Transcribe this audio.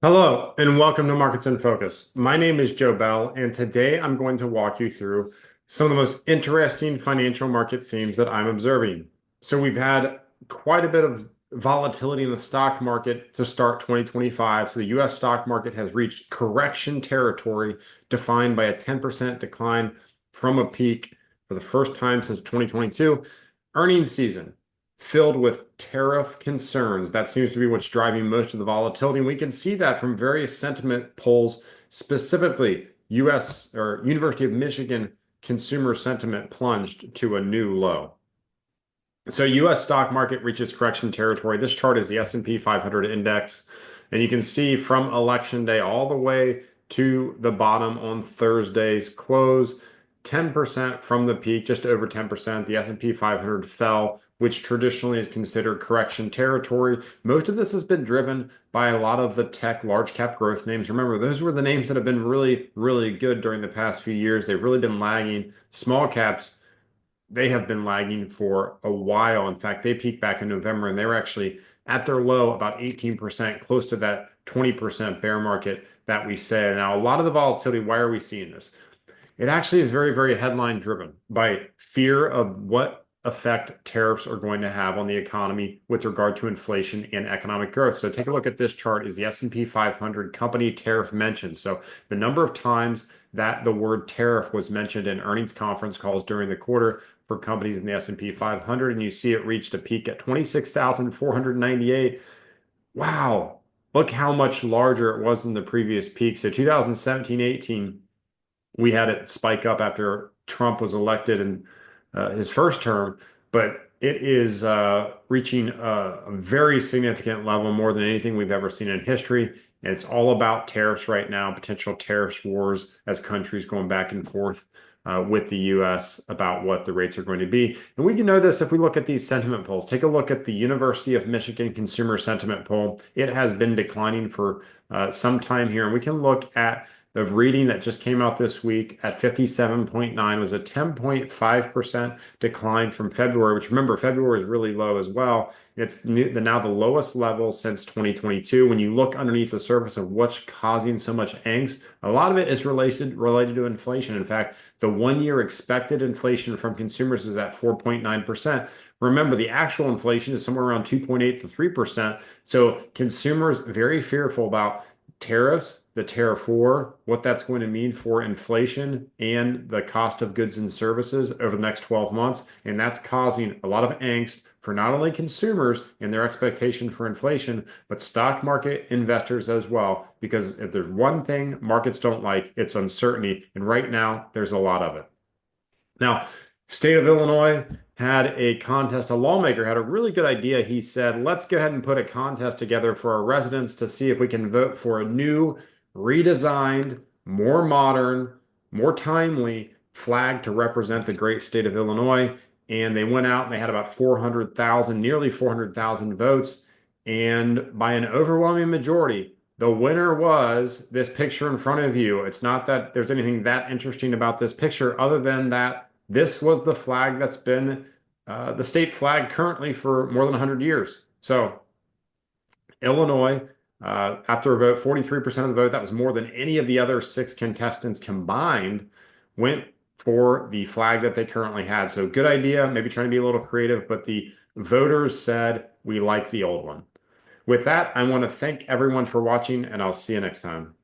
Hello, and welcome to Markets in Focus. My name is Joe Bell, and today I'm going to walk you through some of the most interesting financial market themes that I'm observing. So we've had quite a bit of volatility in the stock market to start 2025. So the US stock market has reached correction territory defined by a 10% decline from a peak for the first time since 2022. Earnings season filled with tariff concerns. That seems to be what's driving most of the volatility. And we can see that from various sentiment polls, specifically US or University of Michigan consumer sentiment plunged to a new low. So US stock market reaches correction territory. This chart is the S&P 500 index. And you can see from election day all the way to the bottom on Thursday's close, 10% from the peak, just over 10%. The S&P 500 fell, which traditionally is considered correction territory. Most of this has been driven by a lot of the tech large cap growth names. Remember, those were the names that have been really, really good during the past few years. They've really been lagging. Small caps, they have been lagging for a while. In fact, they peaked back in November and they were actually at their low about 18%, close to that 20% bear market that we say. Now, a lot of the volatility, why are we seeing this? It actually is very, very headline driven by fear of what effect tariffs are going to have on the economy with regard to inflation and economic growth. So take a look at this chart is the S&P 500 company tariff mentioned. So the number of times that the word tariff was mentioned in earnings conference calls during the quarter for companies in the S&P 500, and you see it reached a peak at 26,498. Wow, look how much larger it was than the previous peak. So 2017-18, we had it spike up after Trump was elected in his first term, but it is reaching a very significant level, more than anything we've ever seen in history. And it's all about tariffs right now, potential tariffs wars as countries going back and forth with the US about what the rates are going to be. And we can know this if we look at these sentiment polls. Take a look at the University of Michigan Consumer Sentiment Poll. It has been declining for some time here. And we can look at the reading that just came out this week at 57.9 was a 10.5% decline from February, which remember, February is really low as well. It's now the lowest level since 2022. When you look underneath the surface of what's causing so much angst, a lot of it is related to inflation. In fact, the 1 year expected inflation from consumers is at 4.9%. Remember, the actual inflation is somewhere around 2.8 to 3%. So consumers very fearful about tariffs, the tariff war, what that's going to mean for inflation and the cost of goods and services over the next 12 months. And that's causing a lot of angst for not only consumers and their expectation for inflation, but stock market investors as well. Because if there's one thing markets don't like, it's uncertainty. And right now, there's a lot of it. Now, state of Illinois had a contest. A lawmaker had a really good idea. He said, let's go ahead and put a contest together for our residents to see if we can vote for a new, redesigned, more modern, more timely flag to represent the great state of Illinois. And they went out and they had about 400,000, nearly 400,000 votes. And by an overwhelming majority, the winner was this picture in front of you. It's not that there's anything that interesting about this picture other than that this was the flag that's been the state flag currently for more than 100 years. So Illinois, after a vote, 43% of the vote, that was more than any of the other six contestants combined, went for the flag that they currently had. So good idea, maybe trying to be a little creative, but the voters said, we like the old one. With that, I want to thank everyone for watching, and I'll see you next time.